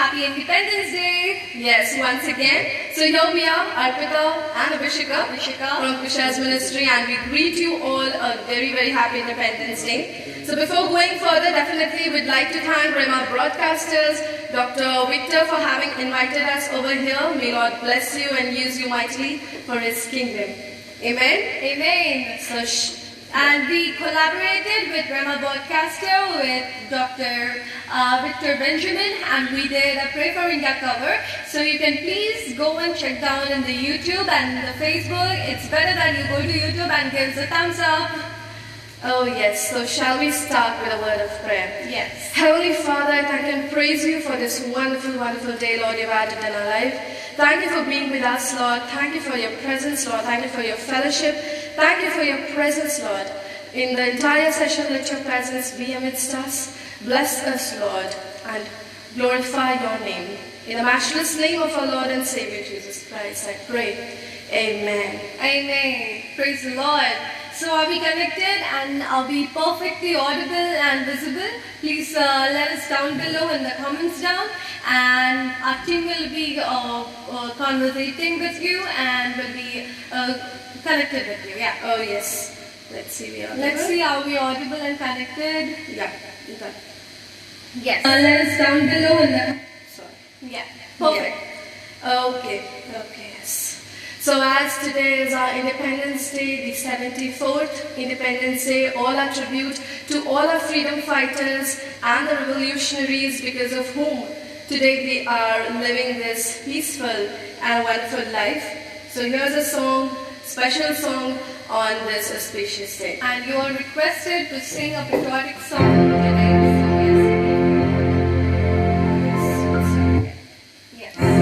Happy Independence Day! Yes, once again. So here we are, Arpita and Abhisheka from Kusha's Ministry, and we greet you all a very, very happy Independence Day. So before going further, definitely we'd like to thank Rema Broadcasters, Dr. Victor for having invited us over here. May Lord bless you and use you mightily for His kingdom. Amen? Amen. And we collaborated with Rema Broadcaster with Dr. Victor Benjamin, and we did a Pray for India cover. So you can please go and check down in the YouTube and the Facebook. It's better that you go to YouTube and give us a thumbs up. Oh yes, so shall we start with a word of prayer? Yes. Heavenly Father, I thank and praise you for this wonderful, wonderful day, Lord, you've added in our life. Thank you for being with us, Lord. Thank you for your presence, Lord. Thank you for your fellowship. Thank you for your presence, Lord. In the entire session, let your presence be amidst us. Bless us, Lord, and glorify your name. In the matchless name of our Lord and Savior, Jesus Christ, I pray. Amen. Amen. Praise the Lord. So are we connected and are we perfectly audible and visible? Please let us down below in the comments down, and our team will be conversating with you and will be connected with you. Yeah. Oh yes. Let's see. Let's see, are we audible and connected? Yeah. Okay. Yes. Let us down below in the. Sorry. Yeah. Perfect. Yeah. Okay. Yes. So as today is our Independence Day, the 74th Independence Day, all our tribute to all our freedom fighters and the revolutionaries because of whom today we are living this peaceful and wonderful life. So here's a song, special song on this auspicious day. And you are requested to sing a patriotic song today. Yes.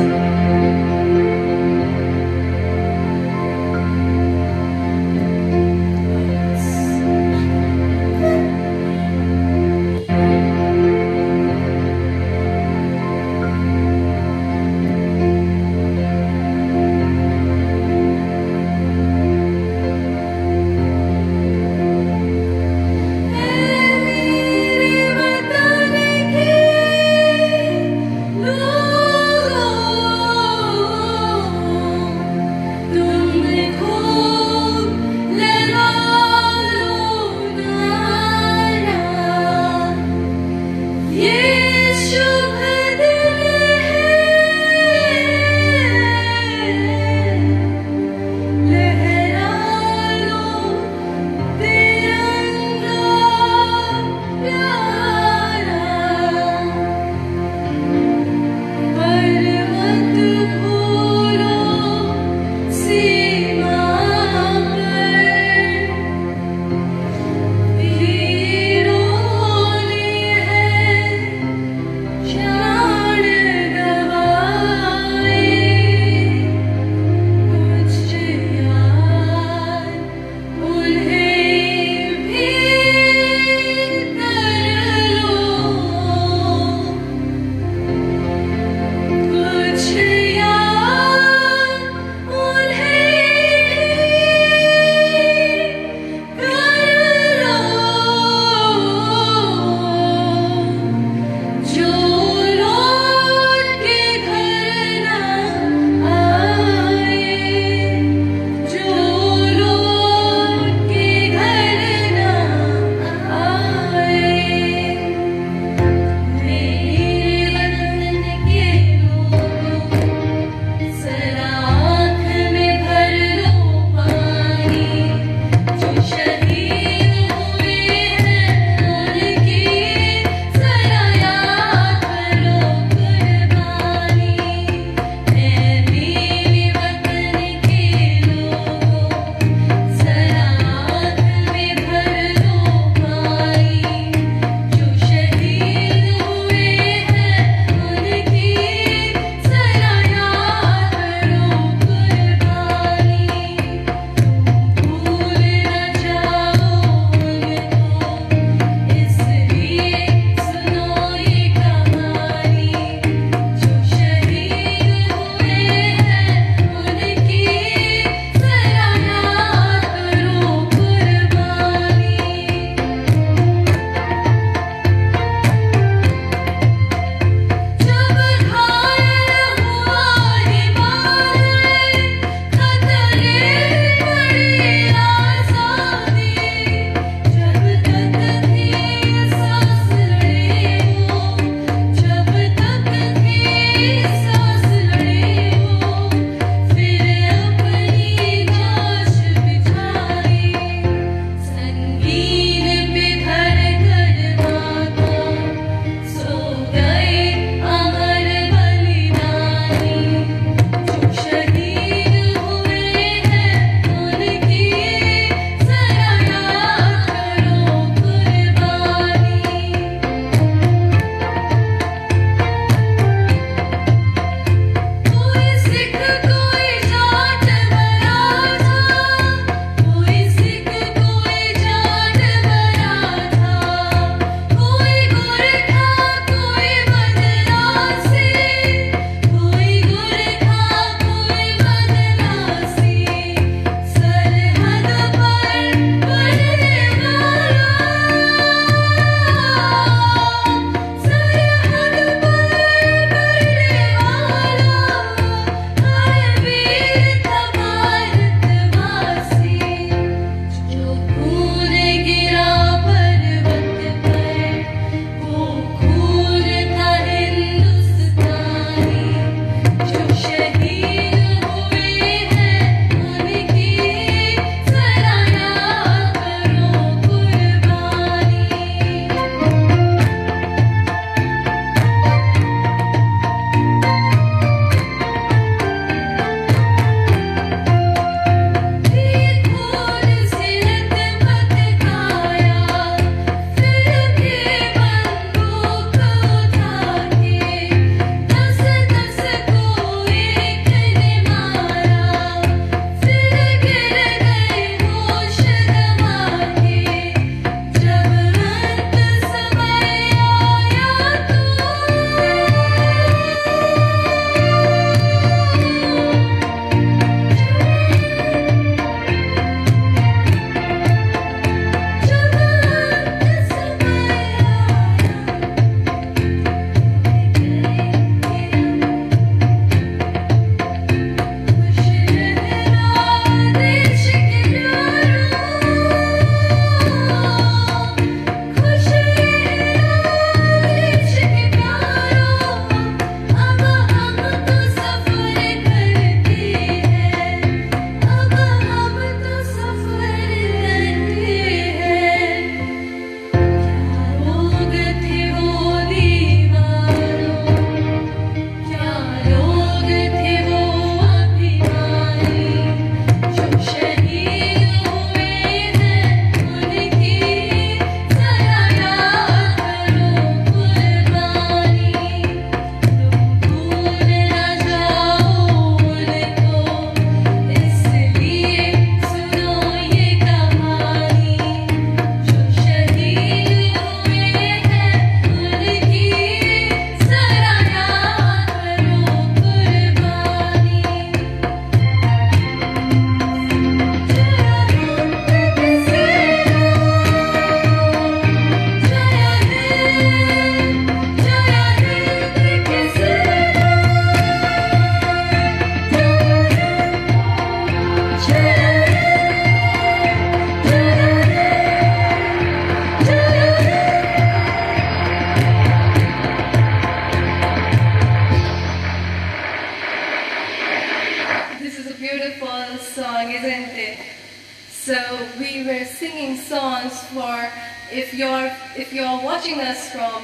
if you're watching us from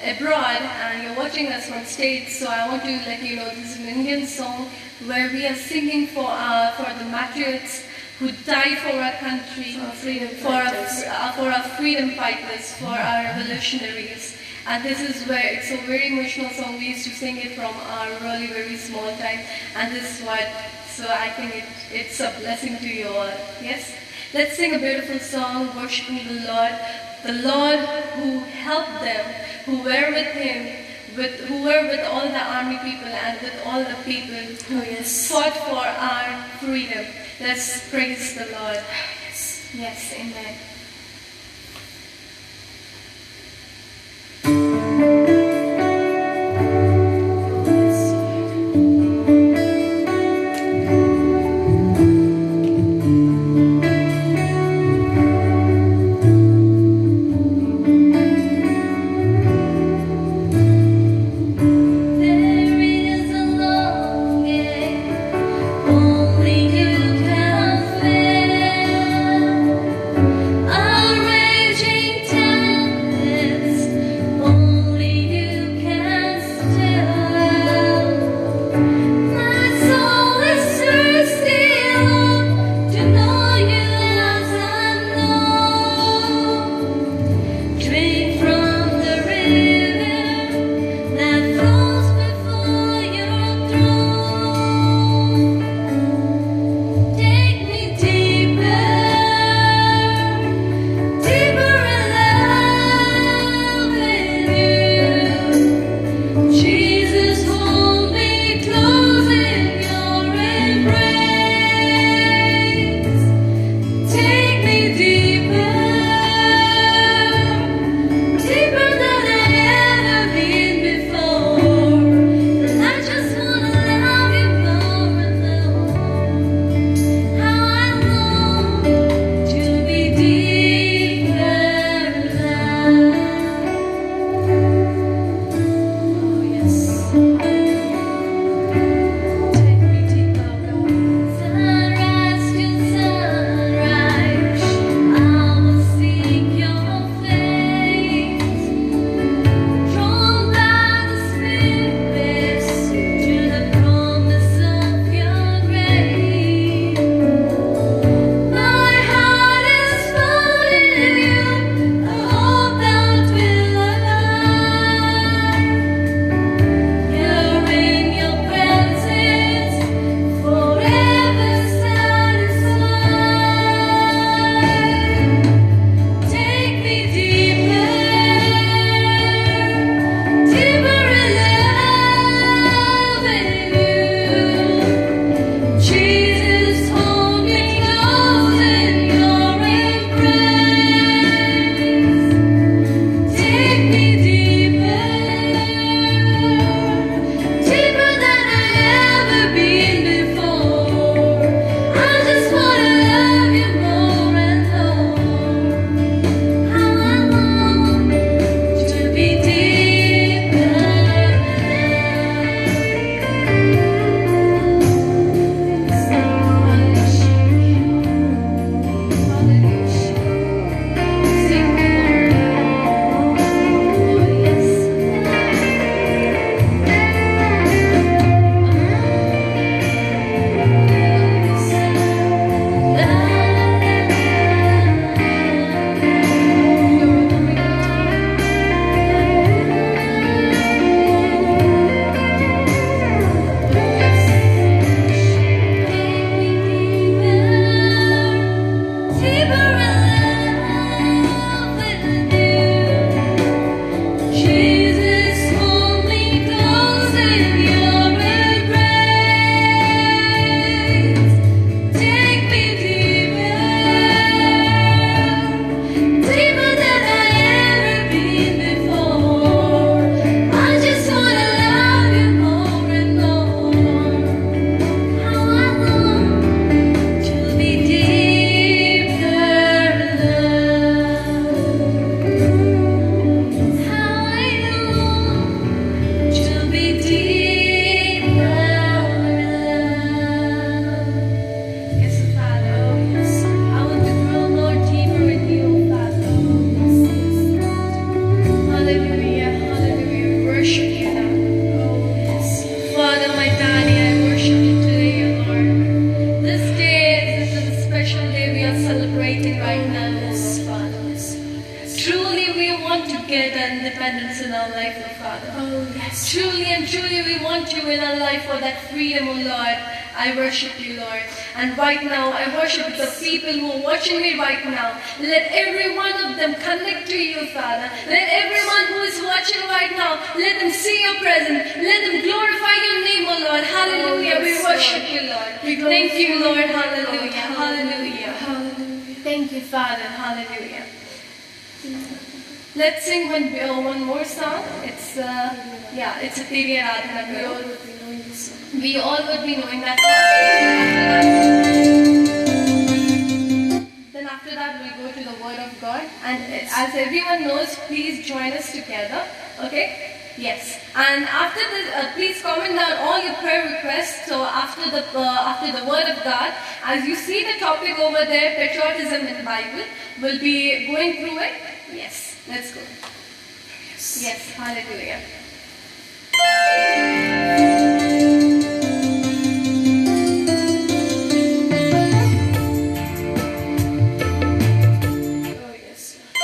abroad and you're watching us from States, so I want to let you know this is an Indian song where we are singing for the patriots who died for our country, For our freedom for our freedom fighters, for our revolutionaries. And this is where it's a very emotional song. We used to sing it from our really very small time, and this is what. So I think it's a blessing to you all. Yes, let's sing a beautiful song, worshiping the Lord who helped them, who were with Him, who were with all the army people and with all the people who Oh, yes. fought for our freedom. Let's praise the Lord. Yes, amen. There is a longing only you can fill, a raging tempest only you can still. My soul is thirsty, Lord, to know you as I know. Drink from the river that flows before your throne. Take me deeper, deeper in love with you. Jesus, hold me close in your embrace. Take me deeper, deeper than I've ever been before. And I just wanna love you more and more. How I long to be deeper in love. Oh yes, take me deeper, God. Sunrise to sunrise, I will seek your face. Drawn by the Spirit to the promise of your grace. My heart is full in you, a hope that want to get independence in our life, oh Father. Oh, yes. Truly and truly we want you in our life for that freedom, oh Lord. I worship you, Lord. And right now, I worship the people who are watching me right now. Let every one of them connect to you, Father. Let everyone who is watching right now, let them see your presence. Let them glorify your name, oh Lord. Hallelujah. Oh, yes, We worship Lord. you, Lord. We glorify Thank you, Lord. you, Lord. Hallelujah. Hallelujah. Hallelujah. Thank you, Father. Hallelujah. Let's sing one more song. It's a Teri Aradhana We Karo. all would be knowing this song. We all would be knowing that. Then after that, we'll go to the Word of God. And as everyone knows, please join us together. Okay? Yes. And after this, please comment down all your prayer requests. So after the Word of God, as you see the topic over there, patriotism in the Bible, we'll be going through it. Yes. Let's go. Yes. Hallelujah. Oh, yes, Lord.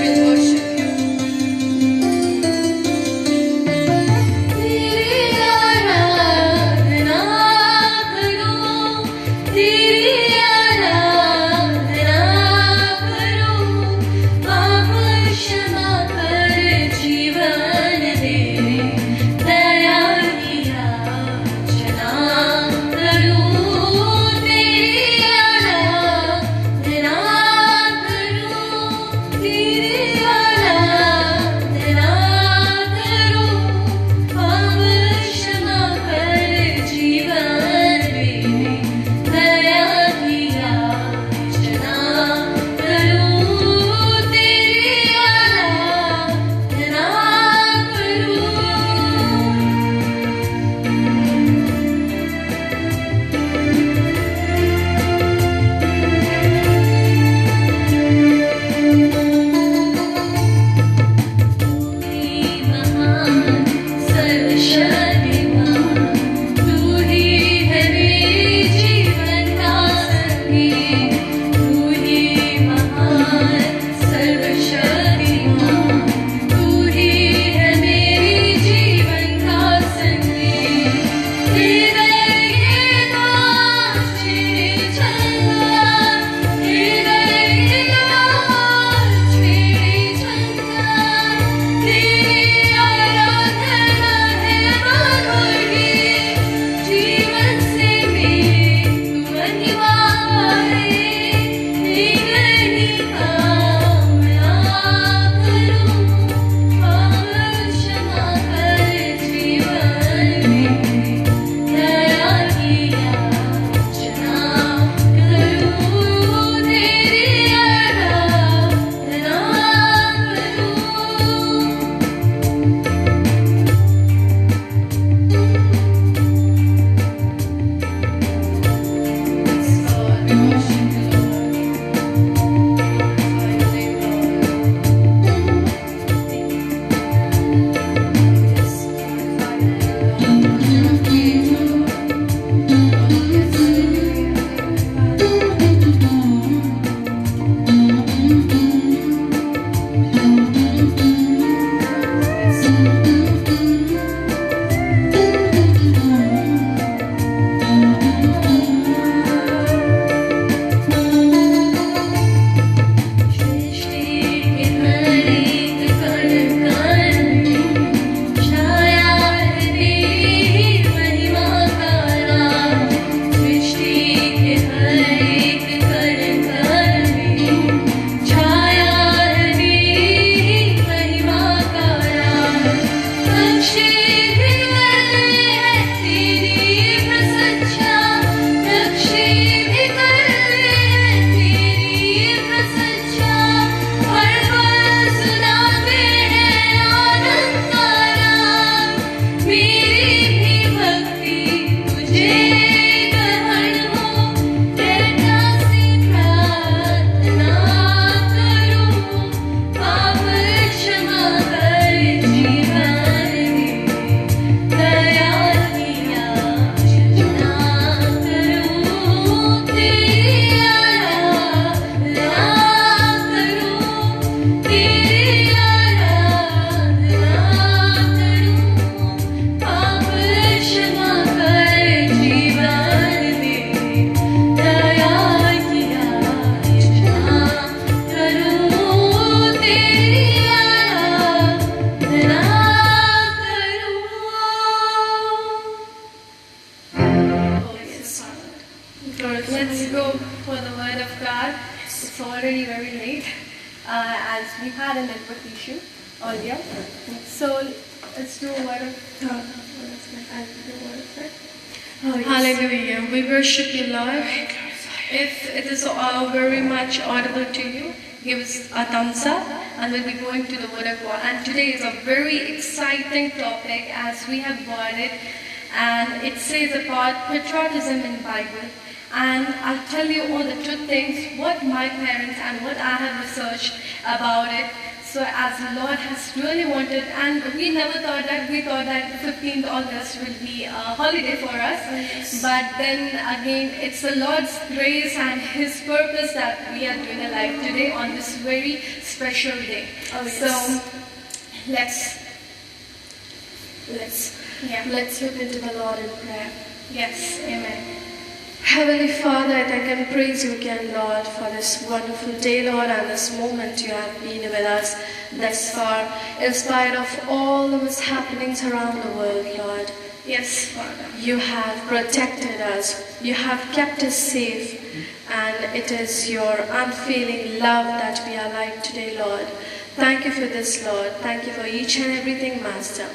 We'll worship you. तेरी आराधना करूं, तेरी आराधना करूं, पाप क्षमा कर जीवन दे। we had a network issue earlier. So let's do a word of I'll do a word of prayer. Oh, yes. Hallelujah. We worship you, Lord. If it is very much audible to you, give us a thumbs up and we'll be going to the Word of God. And today is a very exciting topic as we have got it. And it says about patriotism in the Bible. And I'll tell you all the two things, what my parents and what I have researched about it. So as the Lord has really wanted, and we thought that 15th August will be a holiday for us. Yes. But then again, it's the Lord's grace and His purpose that we are doing alive today on this very special day. Oh, yes. So let's look into the Lord in prayer. Yes, amen. Heavenly Father, I thank and praise you again, Lord, for this wonderful day, Lord, and this moment you have been with us thus far, in spite of all the happenings around the world, Lord. Yes, Father. You have protected us, you have kept us safe, and it is your unfailing love that we are alive today, Lord. Thank you for this, Lord. Thank you for each and everything, Master.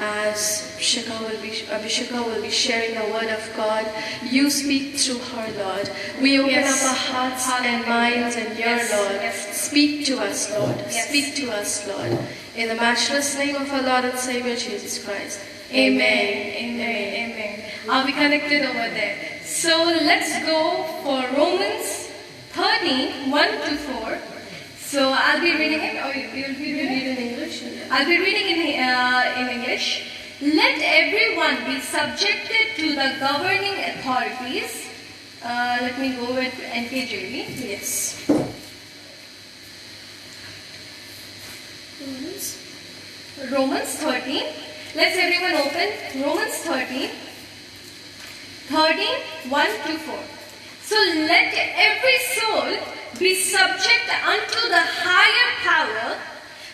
As Abhisheka will be sharing the word of God, you speak through her, Lord. We open Yes. up our hearts and minds and your Yes. Lord. Yes. Speak to us, Lord. Yes. Speak to us, Lord. In the matchless name of our Lord and Savior Jesus Christ. Amen. Amen. Amen. Are we connected over there? So let's go for Romans 13, 1 to 4. So I'll be reading it, or you'll be reading it in English? I'll be reading in English. Let everyone be subjected to the governing authorities. Let me go with NKJV. Yes. Romans 13. Let's everyone open. Romans 13. 1 to 4. So let every soul be subject unto the higher power,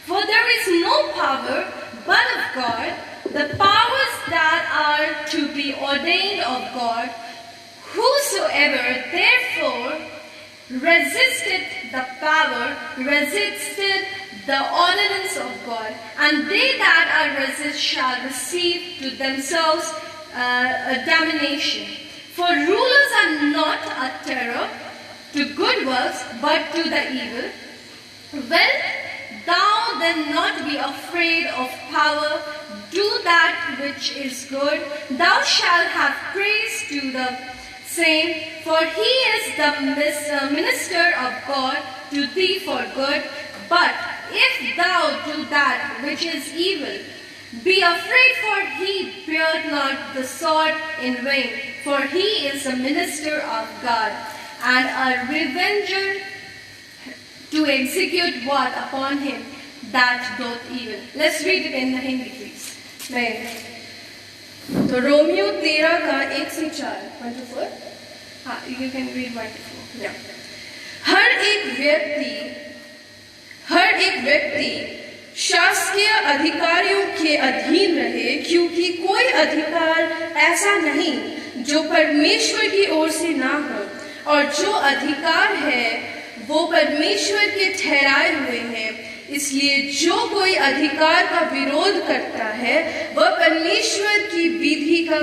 for there is no power but of God. The powers that are to be ordained of God, whosoever therefore resisted the power, resisted the ordinance of God, and they that are resist shall receive to themselves a damnation. For rulers are not a terror to good works, but to the evil. Wilt thou then not be afraid of power? Do that which is good. Thou shalt have praise to the same, for he is the minister of God to thee for good. But if thou do that which is evil, be afraid, for he beareth not the sword in vain, for he is a minister of God, and a revenger to execute what upon him that doth evil. Let's read it in the Hindi, please. तो Romeo 13 का 1 से 4 1 You can read 1 to 4. हर एक व्यक्ति शासकीय अधिकारियों के अधीन रहे, क्योंकि कोई अधिकार ऐसा नहीं जो परमेश्वर की ओर से ना हो, और जो अधिकार है वो परमेश्वर के ठहराए हुए हैं। इसलिए जो कोई अधिकार का विरोध करता है वह परमेश्वर की विधि का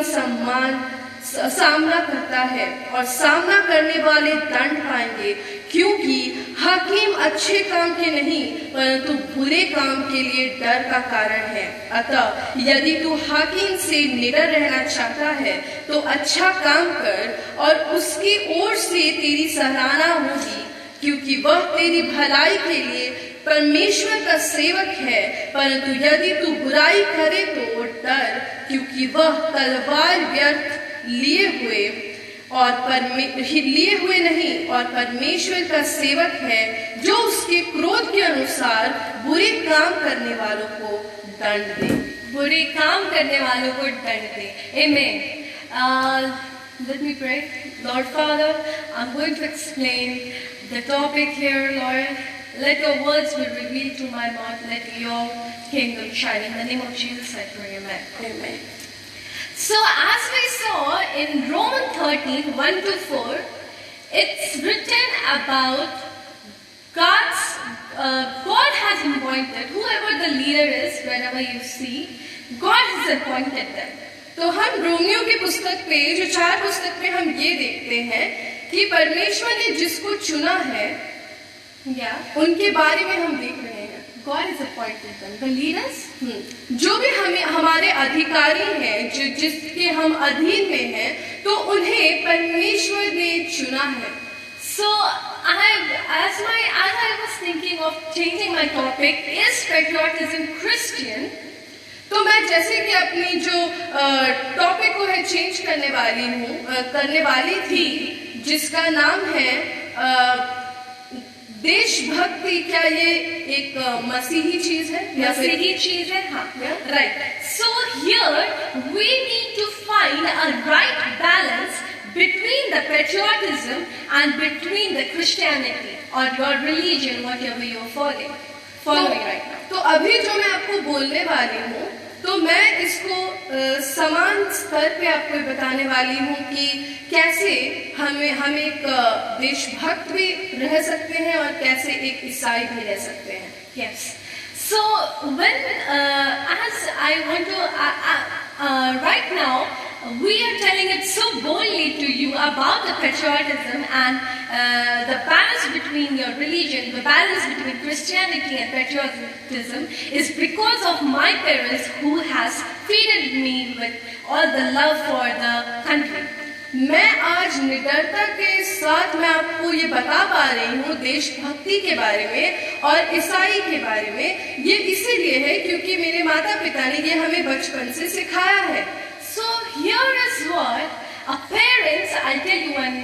सामना करता है, और सामना करने वाले दंड पाएंगे, क्योंकि हाकिम अच्छे काम के नहीं परंतु बुरे काम के लिए डर का कारण है। अतः यदि तू हाकिम से निडर रहना चाहता है तो अच्छा काम कर, और उसकी ओर से तेरी सराहना होगी, क्योंकि वह तेरी भलाई के लिए परमेश्वर का सेवक है। परंतु यदि तू बुराई करे तो डर, क्योंकि वह तलवार व्यर्थ लिए हुए नहीं और परमेश्वर का सेवक है, जो उसके क्रोध के अनुसार बुरे काम करने वालों को दंड दे। बुरे काम करने वालों को दंड दे। Amen. Let me pray. Lord Father, I'm going to explain the topic here, Lord. Let your words be revealed to my mouth. Let your kingdom shine. In the name of Jesus, I pray. Amen. Amen. So, as we saw in Romans 13, 1 to 4, it's written about God's God has appointed whoever the leader is, wherever you see, God has appointed them. तो हम Romeo की पुस्तक पे, जो 4 पुस्तक पे हम ये देखते हैं कि परमेश्वर ने जिसको चुना है, Yeah, उनके बारे में हम देख रहे हैं। God has appointed them. The leaders, जो भी हमारे अधिकारी हैं, जिसके हम अधीन में हैं, तो उन्हें परमेश्वर ने चुना है। so as I was thinking of changing my topic, is patriotism Christian? तो मैं जैसे कि अपनी जो टॉपिक को है चेंज करने वाली थी, जिसका नाम है देशभक्ति। क्या ये एक मसीही चीज है या फिर मसीही चीज है? हाँ, right. So here we need to find a right balance between the patriotism and between the Christianity or your religion, whatever you're following right now. तो अभी जो मैं आपको बोलने वाली हूँ, तो मैं इसको समान स्तर पे आपको बताने वाली हूँ कि कैसे हम एक देशभक्त भी रह सकते हैं और कैसे एक ईसाई भी रह सकते हैं। Yes. So when as I want to right now we are telling it so boldly to you about the patriotism and the balance between your religion, the balance between Christianity and patriotism is because of my parents who has feeded me with all the love for the country. मैं आज निडरता के साथ मैं आपको ये बता पा रही हूँ देशभक्ति के बारे में और ईसाई के बारे में। ये इसीलिए है क्योंकि मेरे माता पिता ने ये हमें बचपन से सिखाया है। So here is what a parents. I'll tell you one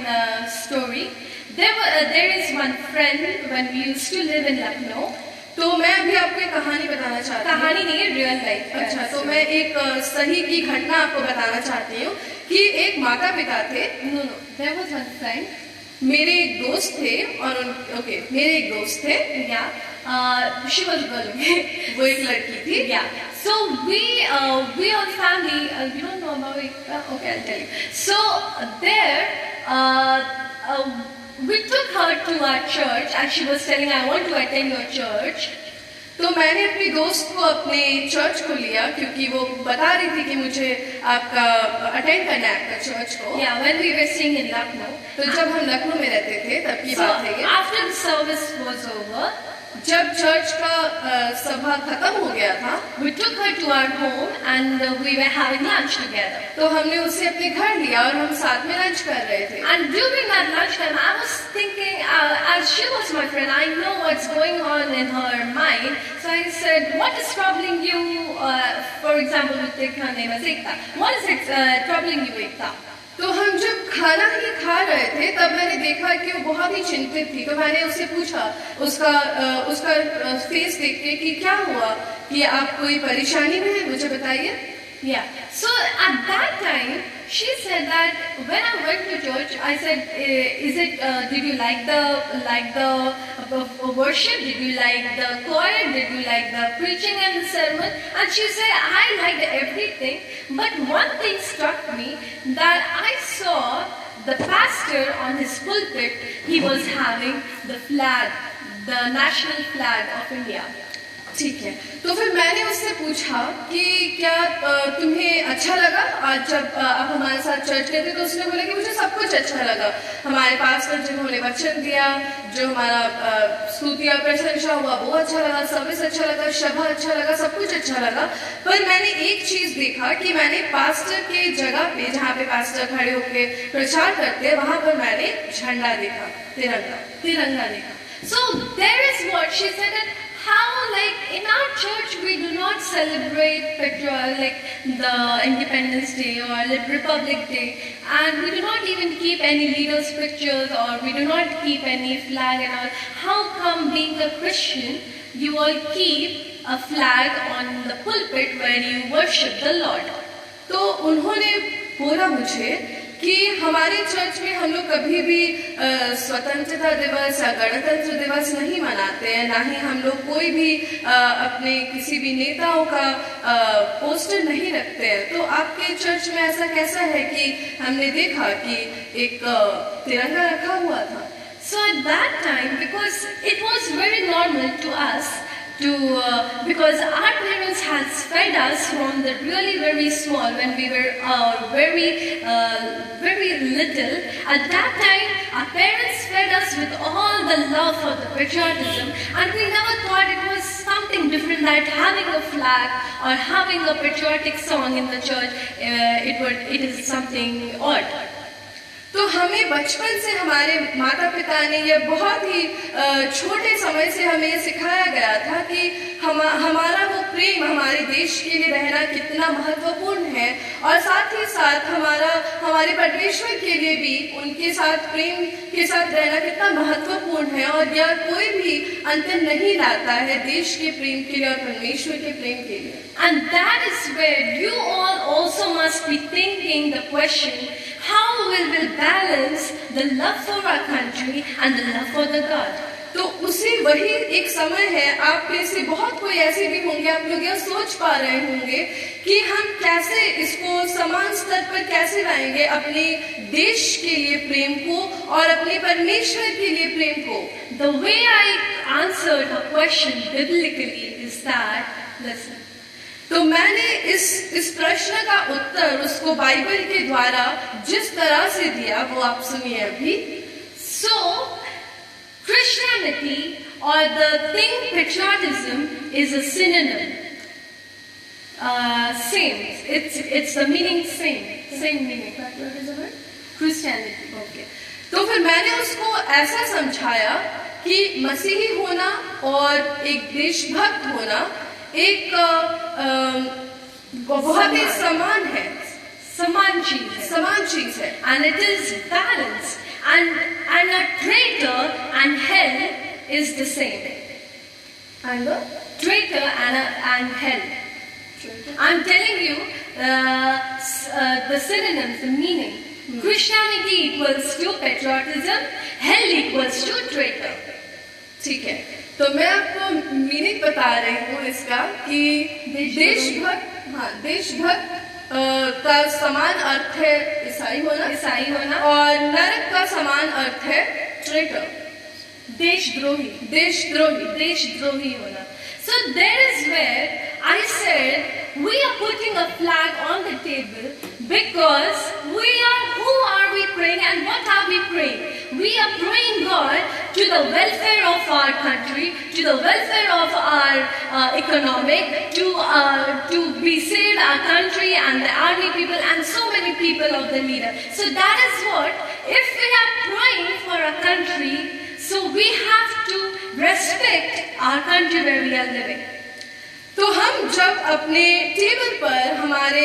story. There is one friend when we used to live in Lucknow. तो मैं अभी आपको एक कहानी बताना चाहती हूँ। कहानी नहीं है, रियल लाइफ। अच्छा, तो मैं एक सही की घटना आपको बताना चाहती हूँ कि एक माता पिता थे। No, there was one friend. मेरे एक दोस्त थे और मेरे एक दोस्त थे। Yeah, she was a girl. वो एक लड़की थी। Yeah. So we all family. You don't know about it? Okay, I'll tell you. So there, we took her to our church, and she was telling, "I want to attend your church." तो मैंने अपनी दोस्त को अपने church को लिया क्योंकि वो बता रही थी कि मुझे आपका अटेंड करना है आपका चर्च को। Yeah, when we were staying in Lucknow. तो जब हम लखनऊ में रहते थे तब की So बात है ये। after the service was over, जब चर्च का सभा खत्म हो गया था, we took her to our home and we were having lunch together. तो हमने उसे अपने घर लिया और हम साथ में लंच कर रहे थे। And during that lunchtime, I was thinking, as she was my friend, I know what's going on in her mind. So I said, "What is troubling you?" For example, we take her name as Ekta. What is troubling you, Ekta? तो हम जब खाना ही खा रहे थे तब मैंने देखा कि वो बहुत ही चिंतित थी। तो मैंने उससे पूछा, उसका फेस देख के कि क्या हुआ, कि आप कोई परेशानी में है, मुझे बताइए। Yeah. So at that time, she said that when I went to church, I said, did you like the worship? Did you like the choir? Did you like the preaching and the sermon? And she said, I liked everything. But one thing struck me, that I saw the pastor on his pulpit, he was having the flag, the national flag of India. ठीक है, तो फिर मैंने उससे पूछा कि क्या तुम्हें अच्छा लगा आज जब आप हमारे साथ चर्च गए थे? तो उसने बोला कि मुझे सब कुछ अच्छा लगा। हमारे पास्टर जिन्होंने वचन दिया, जो हमारा स्तुति और प्रशंसा हुआ वो अच्छा लगा, सर्विस अच्छा लगा, सभा अच्छा लगा, सब कुछ अच्छा लगा। पर मैंने एक चीज देखा कि मैंने पास्टर के जगह पे, जहाँ पे पास्टर खड़े होके प्रचार करते हैं, वहां पर मैंने झंडा देखा, तिरंगा देखा। So there is what she said that how, like in our church, we do not celebrate like the Independence Day or like Republic Day, and we do not even keep any leaders' pictures, or we do not keep any flag and all. How come, being a Christian, you all keep a flag on the pulpit where you worship the Lord? तो उन्होंने बोला मुझे कि हमारे church में हम लोग कभी भी स्वतंत्रता दिवस या गणतंत्र दिवस नहीं मनाते हैं, ना ही हम लोग कोई भी अपने किसी भी नेताओं का पोस्टर नहीं रखते हैं। तो आपके चर्च में ऐसा कैसा है कि हमने देखा कि एक तिरंगा रखा हुआ था? So at that time, because it was very normal to us because our parents had fed us from the really very small when we were very little. At that time, our parents fed us with all the love for the patriotism, and we never thought it was something different that having a flag or having a patriotic song in the church, it is something odd. तो हमें बचपन से हमारे माता पिता ने ये बहुत ही छोटे समय से हमें सिखाया गया था कि हमारा वो प्रेम हमारे देश के लिए रहना कितना महत्वपूर्ण है, और साथ ही साथ हमारे परमेश्वर के लिए भी उनके साथ प्रेम के साथ रहना कितना महत्वपूर्ण है, और यह कोई भी अंतर नहीं लाता है देश के प्रेम के लिए और परमेश्वर के प्रेम के लिए. And that is where you all also must be thinking the question, how will we balance the love for our country and the love for the God? तो उसी वही एक समय है, आप में से बहुत कोई ऐसे भी होंगे, आप लोग यह सोच पा रहे होंगे कि हम कैसे इसको समान स्तर पर कैसे लाएंगे, अपने देश के लिए प्रेम को और अपने परमेश्वर के लिए प्रेम को. The way I answered her question biblically is that, listen. तो मैंने इस प्रश्न का उत्तर उसको बाइबल के द्वारा जिस तरह से दिया वो आप सुनिए अभी. So Christianity or the thing patriotism is a synonym. Same. It's the meaning same meaning. What is the word? Christianity. Okay. तो फिर मैंने उसको ऐसा समझाया कि मसीही होना और एक देशभक्त होना एक बहुत ही समान है, समान चीज है, and it is balanced, and a traitor and hell is the same. And the traitor and hell. I'm telling you the synonyms, the meaning. Christianity equals to patriotism, hell equals to traitor. ठीक है, तो मैं आपको meaning बता रही हूँ इसका कि देशभक्त का समान अर्थ है ईसाई होना और नरक का समान अर्थ है ट्रेटर, देशद्रोही होना. So there is where I said we are putting a flag on the table because who are we praying and what are we praying? We are praying God to the welfare of our country, to the welfare of our economic, to be saved our country and the army people and so many people of the leader. So that is what, if we are praying for our country, so we have to respect our country where we are living. तो हम जब अपने table पर हमारे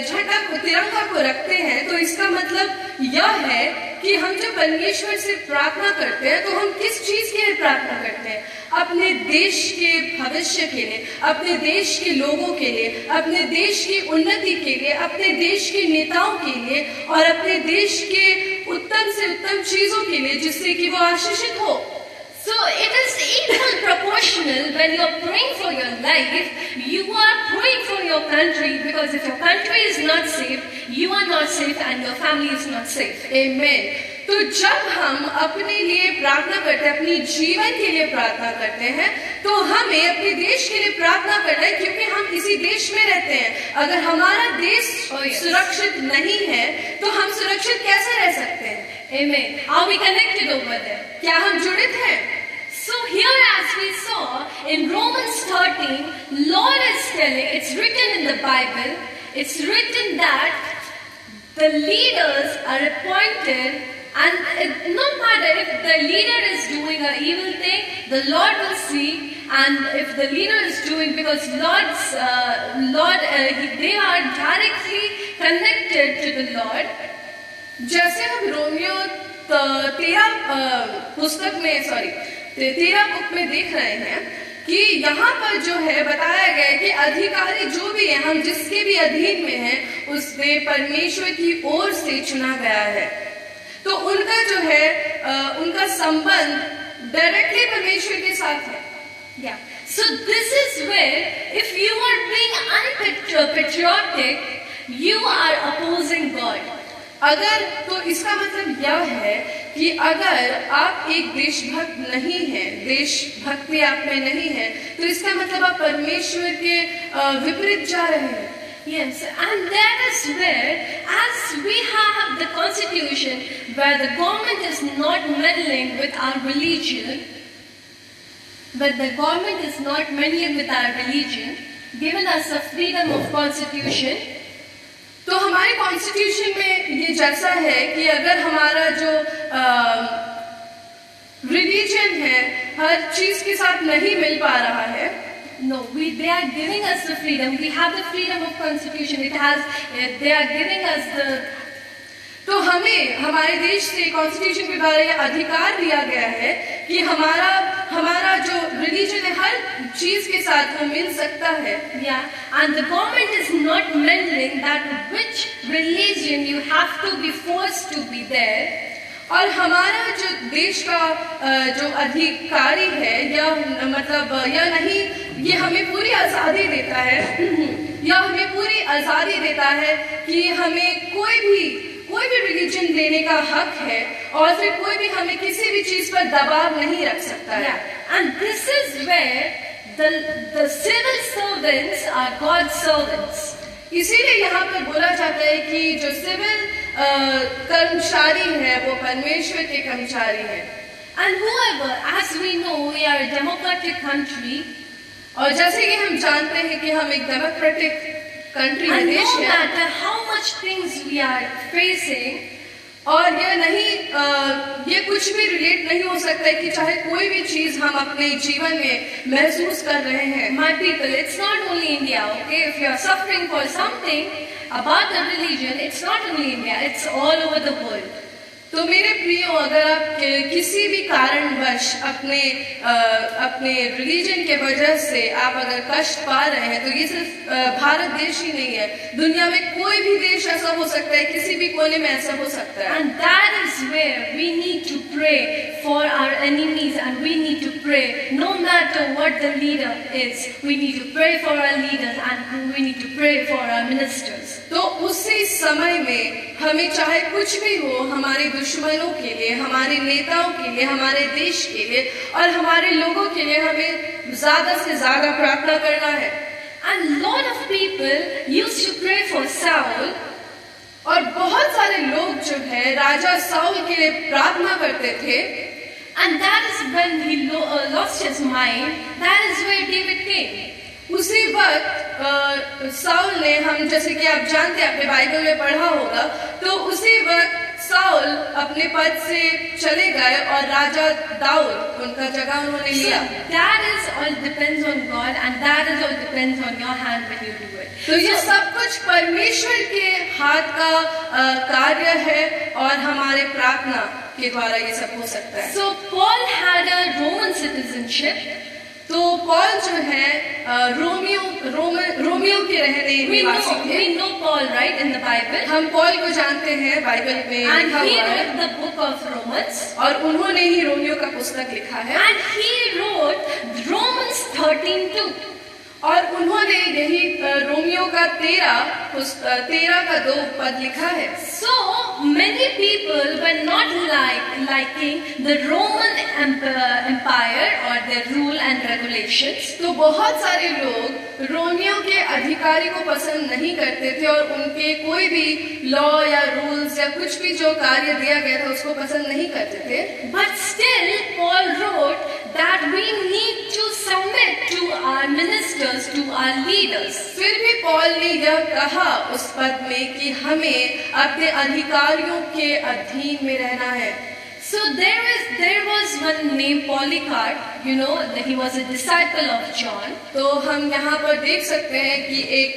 झंडा को तिरंगा को रखते हैं तो इसका मतलब यह है कि हम जब परमेश्वर से प्रार्थना करते हैं तो हम किस चीज के लिए प्रार्थना करते हैं? अपने देश के भविष्य के लिए, अपने देश के लोगों के लिए, अपने देश की उन्नति के लिए, अपने देश के नेताओं के लिए और अपने देश के उत्तम से उत्तम चीजों के लिए जिससे कि वो आशीषित हो. So it is equal proportional when you are praying for your life, you are praying for your country, because if your country is not safe, you are not safe and your family is not safe. Amen. तो जब हम अपने लिए प्रार्थना करते हैं, अपने जीवन के लिए प्रार्थना करते हैं, तो हमें अपने देश के लिए प्रार्थना करना है क्योंकि हम इसी देश में रहते हैं. अगर हमारा देश सुरक्षित नहीं है तो हम सुरक्षित कैसे रह सकते हैं? Amen. Are we connected over there? क्या हम जुड़ित हैं? So here as we saw in Romans 13, Lord is telling, it's written in the Bible, it's written that the leaders are appointed, and no matter if the leader is doing an evil thing, the Lord will see, and if the leader is doing, because they are directly connected to the Lord. जैसे हम Romeo 13 book में देख रहे हैं कि यहाँ पर जो है बताया गया है कि अधिकारी जो भी है, हम जिसके भी अधीन में हैं, उससे परमेश्वर की ओर से चुना गया है. तो उनका जो है उनका संबंध डायरेक्टली परमेश्वर के साथ है. Yeah. So this is where if you are being unpatriotic, you are opposing God. अगर तो इसका मतलब यह है कि अगर आप एक देशभक्त नहीं हैं, देशभक्ति आप में नहीं है, तो इसका मतलब आप परमेश्वर के विपरीत जा रहे हैं। Yes, and that is where, as we have the constitution where the government is not meddling with our religion, given us a freedom of constitution, तो हमारे कॉन्स्टिट्यूशन में ये जैसा है कि अगर हमारा जो रिलीजन है हर चीज के साथ नहीं मिल पा रहा है, they are giving us the freedom. We have the freedom of constitution. They are giving us the. तो हमें हमारे देश से कॉन्स्टिट्यूशन के द्वारा यह अधिकार दिया गया है कि हमारा जो रिलीजन है हर चीज के साथ वो मिल सकता है। Yeah, and the government is not meddling that which religion you have to be forced to be there. और हमारा जो देश का जो अधिकारी है या मतलब या नहीं, ये हमें पूरी आजादी देता है या हमें पूरी आजादी देता है कि हमें कोई भी रिलीजन लेने का हक है और फिर कोई भी हमें किसी भी चीज पर दबाव नहीं रख सकता है। And this is where the civil servants are God's servants. इसीलिए यहाँ पर बोला जाता है कि जो सिविल कर्मचारी है वो परमेश्वर के कर्मचारी है। And whoever, as we know, we are a democratic country. और जैसे कि हम जानते हैं कि हम एक डेमोक्रेटिक कंट्री And देश no है, matter how much things we are facing, और ये कुछ भी रिलेट नहीं हो सकता है कि चाहे कोई भी चीज हम अपने जीवन में महसूस कर रहे हैं। my people, it's not only India, okay? If you are suffering for something about the religion, it's not only India, it's all over the world. तो मेरे प्रियो, अगर आप किसी भी कारणवश अपने रिलीजन के वजह से आप अगर कष्ट पा रहे हैं, तो ये सिर्फ भारत देश ही नहीं है, दुनिया में कोई भी देश ऐसा हो सकता है, किसी भी कोने में ऐसा हो सकता है। And that is where we need to pray for our enemies, and we need to pray no matter what the leader is. We need to pray for our leaders, and we need to pray for our ministers. तो उसी समय में हमें चाहे कुछ भी हो, हमारे दुश्मनों के लिए, हमारे नेताओं के लिए, हमारे देश के लिए और हमारे लोगों के लिए हमें ज्यादा से ज्यादा प्रार्थना करना है। And lot of people used to pray for Saul. और बहुत सारे लोग जो है राजा साउल के लिए प्रार्थना करते थे। And that is when he lost his mind. That is where David came. उसी वक्त साउल ने, हम जैसे कि आप जानते हैं, अपने बाइबल में पढ़ा होगा, तो उसी वक्त साउल अपने पद से चले गए और राजा दाऊद उनका जगह उन्होंने लिया। That is all depends on God, and that is all depends on your hand when you do it. तो ये सब कुछ परमेश्वर के हाथ का कार्य है और हमारे प्रार्थना के द्वारा ये सब हो सकता है। So Paul had a Roman citizenship. तो पॉल जो है रोमियो के रहने निवासी थे। We know Paul, right, in the Bible. हम पॉल को जानते हैं, बाइबल में And लिखा he हुआ है। wrote the book of Romans. और उन्होंने ही रोमियो का पुस्तक लिखा है। And he wrote Romans 13:2. और उन्होंने यही रोमियो का 13 का 2 पद लिखा है। So many people were not liking the Roman Empire or their rule and regulations. तो बहुत सारे लोग रोमियो के अधिकारी को पसंद नहीं करते थे और उनके कोई भी लॉ या रूल्स या कुछ भी जो कार्य दिया गया था उसको पसंद नहीं करते थे। But still Paul wrote that we need to submit to our ministers, to our leaders. फिर भी पॉल ने यह कहा उस पद में कि हमें अपने अधिकारियों के अधीन में रहना है। So there was one named Polycarp, you know, that he was a disciple of John. तो हम यहाँ पर देख सकते हैं कि एक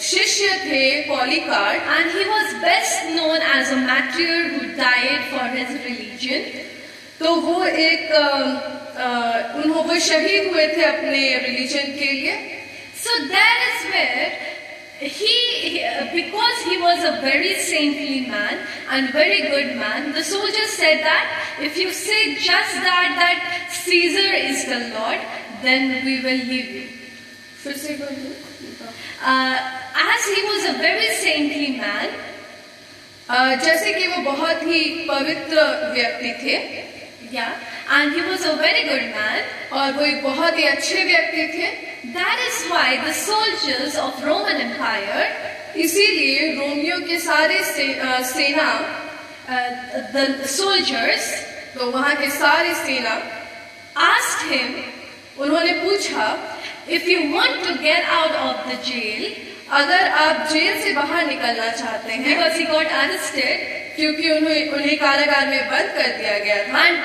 शिष्य थे Polycarp, and he was best known as a martyr who died for his religion. तो वो शहीद हुए थे अपने रिलीजन के लिए। So that is where because he was a very saintly man and very good man, the soldiers said that if you say just that Caesar is the Lord, then we will leave you. फिर से As he was a very saintly man, जैसे कि वो बहुत ही पवित्र व्यक्ति थे, Yeah, and he was a very good man. और वो एक बहुत ही अच्छे व्यक्ति थे। That is why the soldiers of Roman Empire, इसीलिए रोमियो के सारे सेना, the soldiers तो वहाँ के सारे सेना asked him, उन्होंने पूछा, if you want to get out of the jail, अगर आप जेल से बाहर निकलना चाहते हैं, because he got arrested, क्योंकि उन्हें कारागार में बंद कर दिया गया था, and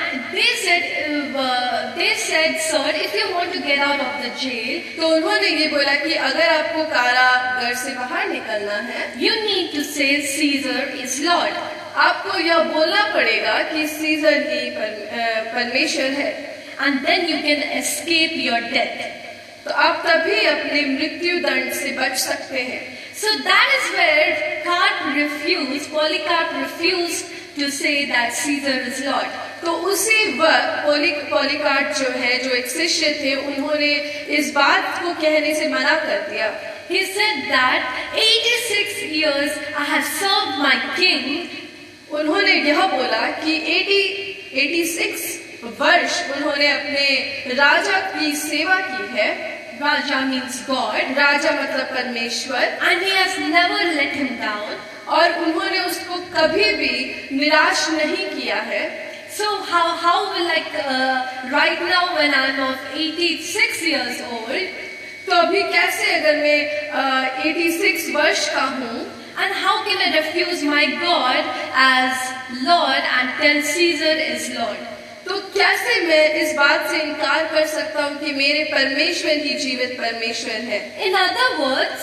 they said, sir, if you want to get out of the jail, तो उन्होंने ये बोला कि अगर आपको कारागार से बाहर निकलना है, you need to say Caesar is Lord. आपको यह बोलना पड़ेगा कि सीजर ही परमेश्वर है, And then you can escape your death. तो आप तभी अपने मृत्यु दंड से बच सकते हैं। So that is where Polycarp refused to say that Caesar is Lord. तो उसी वक्त पॉलीकार्प जो है, जो एक शिष्य थे, उन्होंने इस बात को कहने से मना कर दिया। He said that 86 years I have served my king. उन्होंने यह बोला कि 86 वर्ष उन्होंने अपने राजा की सेवा की है। Raja means God. राजा मतलब परमेश्वर। And he has never let him down. और उन्होंने उसको कभी भी निराश नहीं किया है। So how will right now when I'm of 86 years old, तो अभी कैसे अगर मैं 86 वर्ष का हूँ, and how can I refuse my God as Lord and tell Caesar is Lord? तो कैसे मैं इस बात से इनकार कर सकता हूँ कि मेरे परमेश्वर ही जीवित परमेश्वर है। In other words,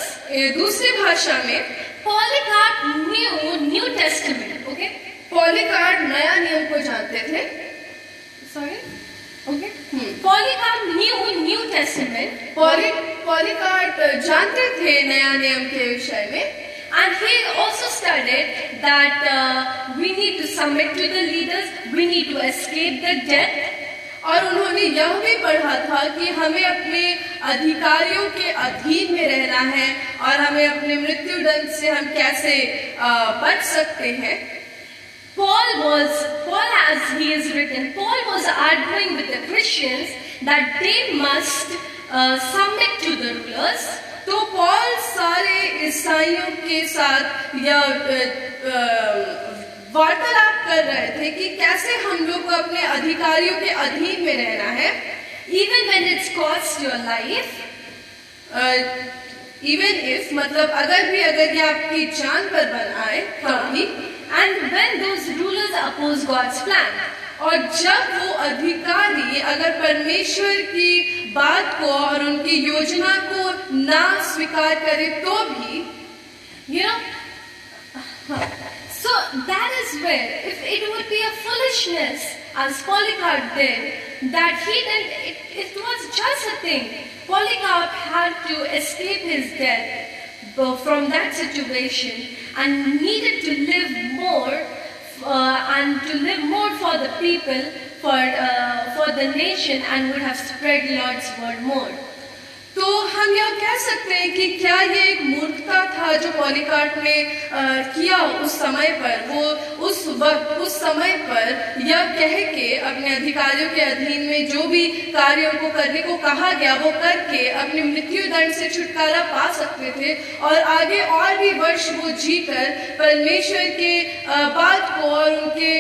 दूसरी भाषा में Polycarp knew New Testament. Okay? Polycarp नया नियम को जानते थे। Sorry? Okay? Polycarp knew New Testament. Polycarp जानते थे नया नियम के विषय में। And he also studied that we need to submit to the leaders, we need to escape the death. और उन्होंने यह भी पढ़ा था कि हमें अपने अधिकारियों के अधीन में रहना है और हमें अपने मृत्यु दंड से हम कैसे बच सकते हैं। Paul, as he is written, Paul was arguing with the Christians that they must submit to the rulers. तो पॉल सारे ईसाइयों के साथ यह वार्तालाप कर रहे थे कि कैसे हम लोग को अपने अधिकारियों के अधीन में रहना है, even when it's cost your life, even if मतलब अगर ये आपकी जान पर बन आए तभी, and when those rulers oppose God's plan. और जब वो अधिकारी अगर परमेश्वर की बात को और उनकी योजना को ना स्वीकार करे तो भी, so that is where, if it would be a foolishness, as Polycarp did, that he didn't, it was just a thing. Polycarp had to escape his death from that situation and needed to live more and to live more for the people, for the nation, and would have spread Lord's word more. तो हम यह कह सकते हैं कि क्या ये एक मूर्खता था जो पॉलीकार्प ने किया उस समय पर। वो उस समय पर यह कह के अपने अधिकारियों के अधीन में जो भी कार्यों को करने को कहा गया वो करके अपने मृत्यु दंड से छुटकारा पा सकते थे और आगे और भी वर्ष वो जीकर परमेश्वर के बात को और उनके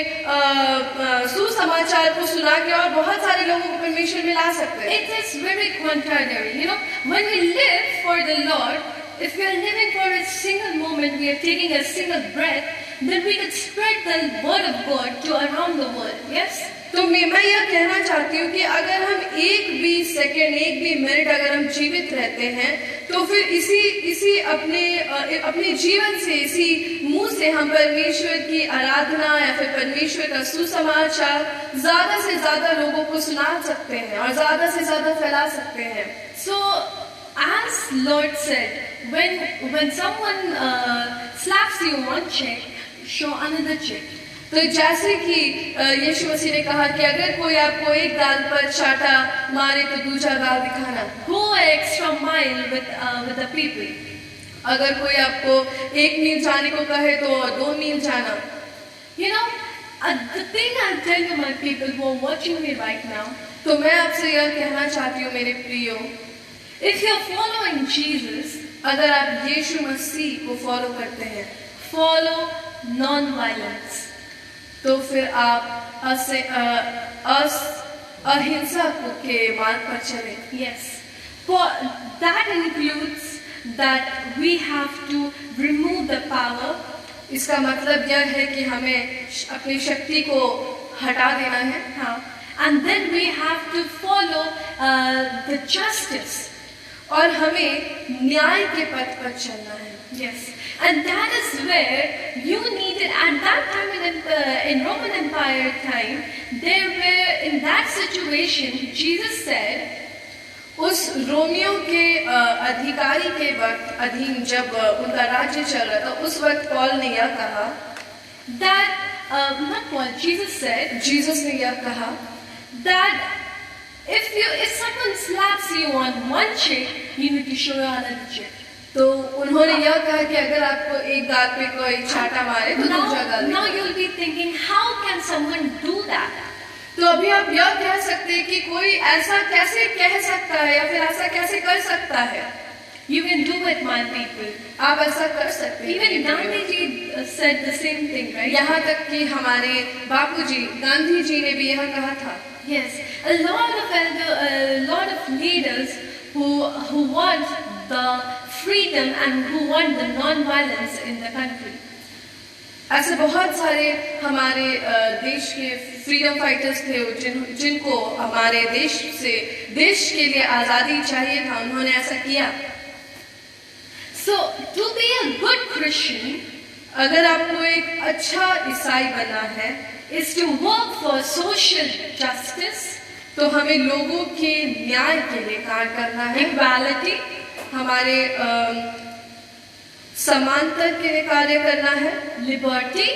सुसमाचार को सुना के और बहुत सारे लोगों को परमेश्वर में ला सकते थे। It is very contradictory, When we live for the Lord, if we are living for a single moment, we are taking a single breath, then we can spread the word of God to around the world. Yes? तो मैं यह कहना चाहती हूँ कि अगर हम एक भी सेकंड, एक भी मिनट अगर हम जीवित रहते हैं, तो फिर इसी अपने जीवन से, इसी मुंह से हम परमेश्वर की आराधना या फिर परमेश्वर का सुसमाचार ज्यादा से ज्यादा लोगों को सुना सकते हैं और ज्यादा से ज्यादा फैला सकते हैं। So, as Lord said, when someone slaps you one cheek, show another cheek. तो जैसे कि यीशु मसीह ने कहा कि अगर कोई आपको एक गाल पर चाटा मारे तो दूसरा गाल दिखाना। Go an extra mile with the people. अगर कोई आपको 1 मील जाने को कहे तो 2 मील जाना। You know, the thing I'll tell you, my people who are watching me right now, तो मैं आपसे यह कहना चाहती हूँ मेरे प्रियो, if you're following Jesus, अगर आप यीशु मसीह को फॉलो करते हैं, follow non-violence. तो फिर आप अहिंसा के मार्ग पर चले। Yes, for that includes that we have to remove the power. इसका मतलब यह है कि हमें अपनी शक्ति को हटा देना है। हाँ, and then we have to follow the justice. और हमें न्याय के पथ पर चलना है। Yes, and that is where you needed at that time in Roman Empire time, there were in that situation Jesus said, उस रोमियो के अधिकारी के वक्त अधीन जब उनका राज्य चल रहा था, उस वक्त पॉल ने यह कहा that not Paul, Jesus said, Jesus ने यह कहा that if someone slaps you on one cheek, you need to show your another cheek. तो उन्होंने यह कहा कि अगर आपको एक गाल पे कोई छाटा मारे तो दूसरा गाल। Now you'll be thinking, how can someone do that? तो अभी आप यह कह सकते हैं कि कोई ऐसा कैसे कह सकता है या फिर ऐसा कैसे कर सकता है। You can do it, my people. आप ऐसा कर सकते हैं। Even Gandhi ji said the same thing, right? यहाँ तक कि हमारे बापूजी गांधी जी ने भी यह कहा था। Yes, a lot of leaders who want the freedom and who want the non-violence in the country. ऐसे बहुत सारे हमारे देश के फ्रीडम फाइटर्स थे जिनको हमारे देश के लिए आज़ादी चाहिए था, उन्होंने ऐसा किया। So to be a good Christian, अगर आपको एक अच्छा ईसाई बनना है, is to work for social justice, तो हमें लोगों के न्याय के लिए कार्य करना है, equality, हमारे समानता के लिए कार्य करना है, liberty,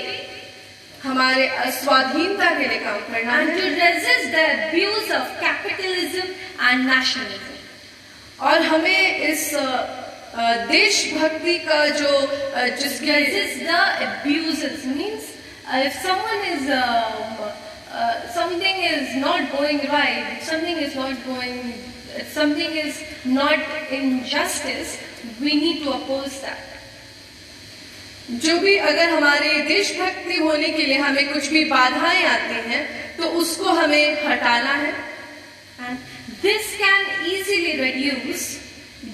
हमारे स्वाधीनता के लिए काम करना and है, to resist the abuse of capitalism and nationalism. और हमें इस देशभक्ति का जो जिसके Resist the abuses means if someone is something is not going right, something is not injustice, we need to oppose that. जो भी अगर हमारे देशभक्ति होने के लिए हमें कुछ भी बाधाएं आती हैं तो उसको हमें हटाना है। And this can easily reduce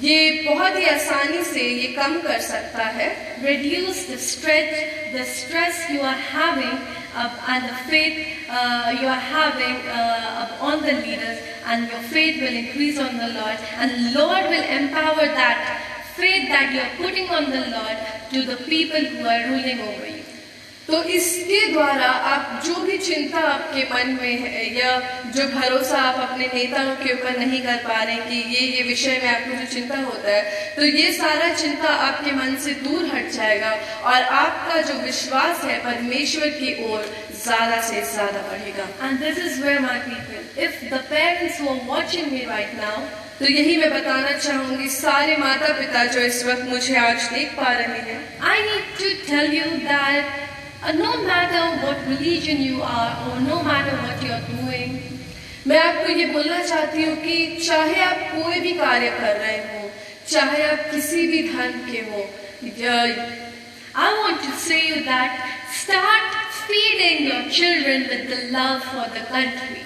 ये बहुत ही आसानी से ये कम कर सकता है, reduce the stress you are having and the faith you are having on the leaders, and your faith will increase on the Lord, and Lord will empower that faith that you are putting on the Lord to the people who are ruling over you. तो इसके द्वारा आप जो भी चिंता आपके मन में है या जो भरोसा आप अपने नेताओं के ऊपर नहीं कर पा रहे कि ये विषय में आपको जो चिंता होता है, तो ये सारा चिंता आपके मन से दूर हट जाएगा और आपका जो विश्वास है परमेश्वर की ओर ज़्यादा से ज़्यादा बढ़ेगा। And this is where my people, if the parents who are watching me right now, तो यही मैं बताना चाहूंगी सारे माता पिता जो इस वक्त मुझे आज देख पा रहे हैं, I need to tell you that no matter what religion you are or no matter what you are doing, मैं आपको ये बोलना चाहती हूँ कि चाहे आप कोई भी कार्य कर रहे हो, चाहे आप किसी भी धर्म के हो, I want to say you that start feeding your children with the love for the country.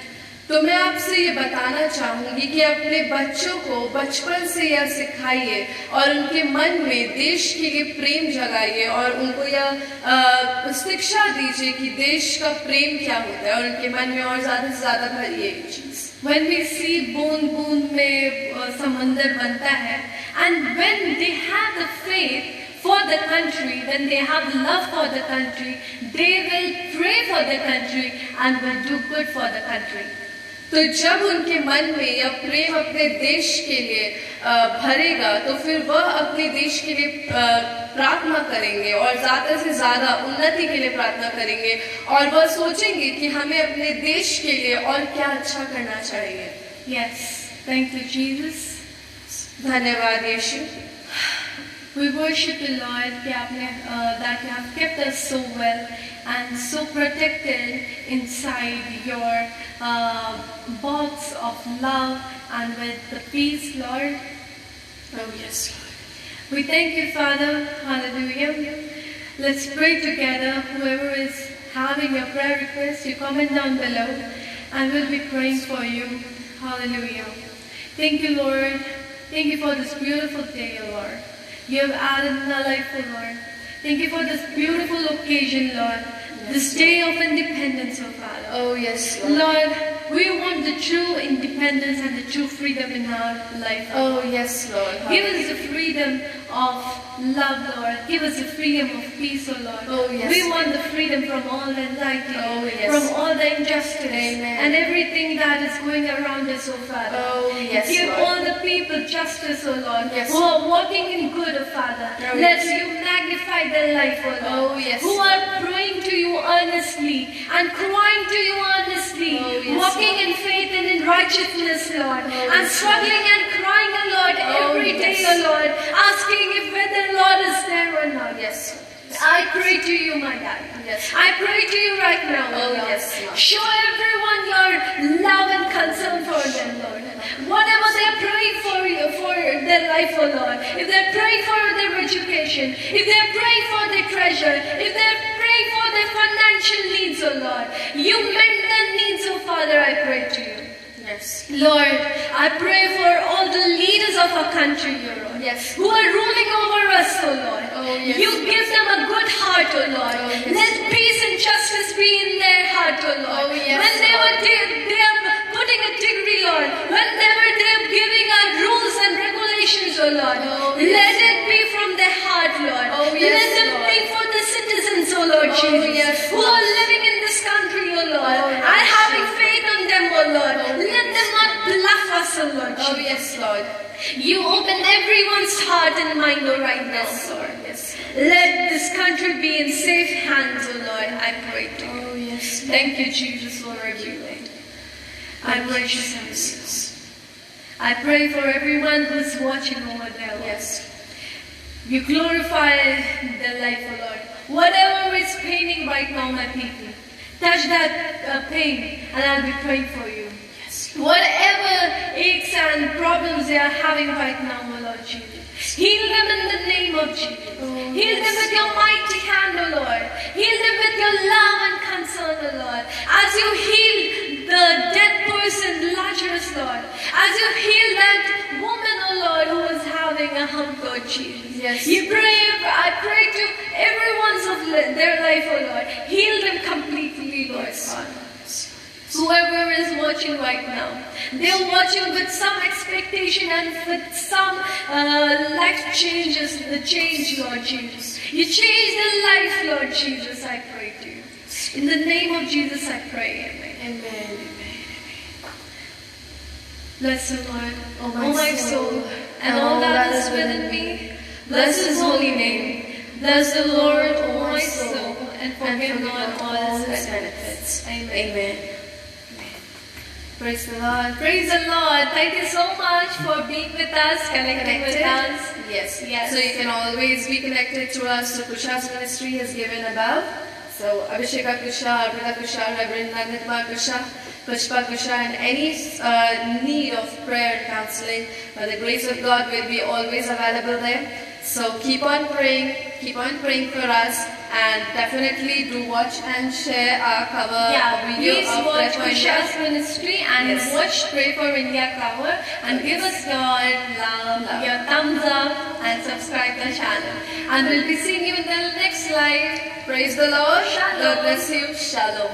तो मैं आपसे ये बताना चाहूंगी कि अपने बच्चों को बचपन से यह सिखाइए और उनके मन में देश के लिए प्रेम जगाइए और उनको यह शिक्षा दीजिए कि देश का प्रेम क्या होता है और उनके मन में और ज़्यादा से ज़्यादा भरिए ये चीज़। When we see बूंद बूंद में समंदर बनता है, and when they have the faith for the country, when they have love for the country, they will pray for the country and will do good for the country. तो जब उनके मन में यह प्रेम अपने देश के लिए भरेगा तो फिर वह अपने देश के लिए प्रार्थना करेंगे और ज़्यादा से ज़्यादा उन्नति के लिए प्रार्थना करेंगे और वह सोचेंगे कि हमें अपने देश के लिए और क्या अच्छा करना चाहिए। Yes, thank you, Jesus. धन्यवाद यीशु। We worship you, Lord, that you have kept us so well and so protected inside your box of love and with the peace, Lord. Oh, yes, Lord. We thank you, Father. Hallelujah. Let's pray together. Whoever is having a prayer request, you comment down below and we'll be praying for you. Hallelujah. Thank you, Lord. Thank you for this beautiful day, Lord. You have added in our life, oh Lord. Thank you for this beautiful occasion, Lord. This day of independence, oh Father. Oh, yes, Lord. Lord, we want the true independence and the true freedom in our life. Oh, yes, Lord. Give us the freedom of love, Lord. Give us the freedom of peace, oh Lord. Oh, yes. We want the freedom from all the anxiety, Oh, yes. from all the injustice, Amen. and everything that is going around us, oh Father. Oh, yes, Give Lord. all the people justice, oh Lord, Yes. who are walking in good, oh Father. Oh, Let yes. you magnify their life, oh Lord. Oh, yes. Who are praying to you earnestly and crying to you earnestly, Oh, yes, walking Lord. in faith and in righteousness, Lord, Oh, and yes, struggling and crying, oh Lord, Oh, every day, yes. oh Lord, asking if whether Lord is there or not. Yes. I pray to you, my Daddy. Yes. I pray to you right now, Oh, Lord. yes, Lord. Show everyone your love and concern for them, Lord. Whatever they're praying for you, for their life, oh Lord. If they're praying for their education, if they're praying for their treasure, if they're praying for their financial needs, oh Lord, you mend their needs, oh Father, I pray to you. Yes. Lord, I pray for all the leaders of our country, oh Lord, Yes. who are ruling over us, oh Lord. Oh, yes. You give them a good heart, oh Lord. Oh, yes. Let peace and justice be in their heart, oh Lord. Oh, yes, Whenever Lord. they are putting a degree, Lord, whenever they are giving out rules and regulations, oh Lord, Oh, yes, let it be from their heart, Lord. Oh, yes, let them Lord. think for the citizens, oh Lord Oh, Jesus, yes, who Lord. are living in this country, oh Lord, Oh, yes, and having faith on them, oh Lord. Oh, Let yes. them not bluff us, oh Lord. Oh, Jesus. yes, Lord. You open everyone's heart and mind, oh right now, Yes, Lord. Lord. Yes. Let this country be in safe hands, oh Lord. I pray to you. Oh, yes. Thank you, Jesus, Lord, you reign. I worship you. I pray for everyone who's watching over there, Lord. Yes. You glorify their life, oh Lord. Whatever is paining right now, my people, touch that pain, and I'll be praying for you. Yes. Whatever aches and problems they are having right now, oh Lord Jesus, heal them in the name of Jesus. Oh, Heal them yes, with your mighty hand, O Lord. Heal them with your love and concern, O Lord. As you heal the dead person, Lazarus, Lord. As you heal that woman, O Lord, who was having a hump, Lord Jesus. Yes. I pray to everyone's of their life, O Lord. Heal them completely, Lord. Yes. God. Whoever is watching right now, they're watching with some expectation and with some life changes, the change, Lord Jesus. You change the life, Lord Jesus, I pray to you. In the name of Jesus, I pray. Amen. Amen. Bless the Lord, O O my soul, and all that is within me. Bless His holy name. Bless the Lord, O my soul, and forgive not all His benefits. Amen. Amen. Praise the Lord. Praise the Lord. Thank you so much for being with us, connecting with us. Yes. Yes. So you can always be connected to us. So Kusha's ministry is given above. So Abhisheka Kusha, Arpita Kusha, Reverend Nagnitma Kusha, Pushpa Kusha, and any need of prayer and counseling, by the grace of God, will be always available there. So keep on praying for us, and definitely do watch and share our cover video please of watch Pray for Kusha's India. ministry and Yes. watch Pray for India cover and give us your love, your thumbs up, and subscribe the channel. And we'll be seeing you in the next live. Praise the Lord. Shalom. God bless you. Shalom.